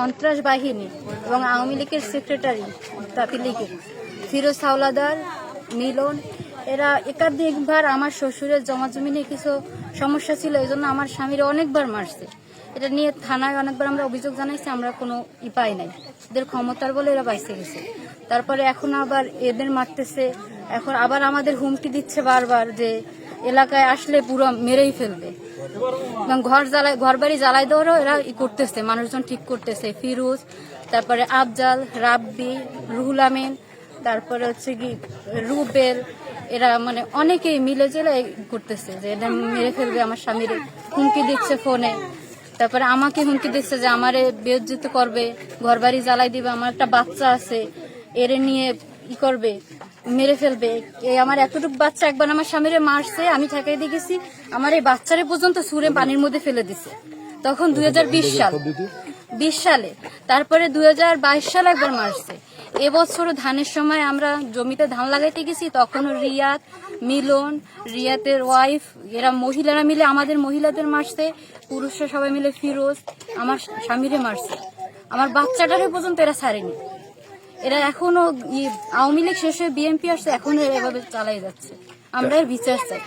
সন্ত্রাস বাহিনী এবং আওয়ামী লীগের সেক্রেটারি তাঁতি লীগের ফিরোজ হাওলাদার, মিলন, এরা একাধিকবার আমার শ্বশুরের জমাজমি নিয়ে কিছু সমস্যা ছিল, এই জন্য আমার স্বামীর অনেকবার মারছে। এটা নিয়ে থানায় অনেকবার আমরা অভিযোগ জানাইছি, আমরা কোনো পাই নাই। এদের ক্ষমতার বলে এরা বাইসে গেছে। তারপরে এখন আবার এদের মারতেছে, এখন আবার আমাদের হুমকি দিচ্ছে বারবার যে এলাকায় আসলে পুরো মেরেই ফেলবে এবং ঘর বাড়ি জ্বালাই দেওয়ারও এরা করতেছে, মানুষজন ঠিক করতেছে। ফিরোজ, তারপরে আফজাল, রাব্বি, রুহুল আমিন, তারপরে হচ্ছে কি রুবেল, এরা মানে অনেকেই মিলে জেলে করতেছে যে এদের মেরে ফেলবে। আমার স্বামীর হুমকি দিচ্ছে ফোনে, তারপরে আমাকে হুমকি দিচ্ছে যে আমারে বেইজ্জত করবে, ঘর বাড়ি জ্বালাই দিবে, আমার একটা বাচ্চা আছে এরে নিয়ে করবে, মেরে ফেলবে। এই আমার এতটুকু বাচ্চা একবার আমার স্বামীরে মারছে, আমি ঠেকাই দিয়ে গেছি, আমার এই বাচ্চারে পর্যন্ত ছুঁড়ে পানির মধ্যে ফেলে দিছে, তখন 2020 সালে। তারপরে 2022 সালে একবার মারছে। এবছরও ধানের সময় আমরা জমিতে ধান লাগাইতে গেছি, তখনও রিয়াদ, মিলন, রিয়াতের ওয়াইফ, এরা মহিলারা মিলে আমাদের মহিলাদের মারছে, পুরুষরা সবাই মিলে ফিরোজ আমার স্বামীরে মারছে। আমার বাচ্চাটারে পর্যন্ত এরা ছাড়েনি। এরা এখনো আওয়ামী লীগ শেষে বিএনপি আসছে, এখনো এরা এভাবে চালাই যাচ্ছে। আমরা এর বিচার চাই।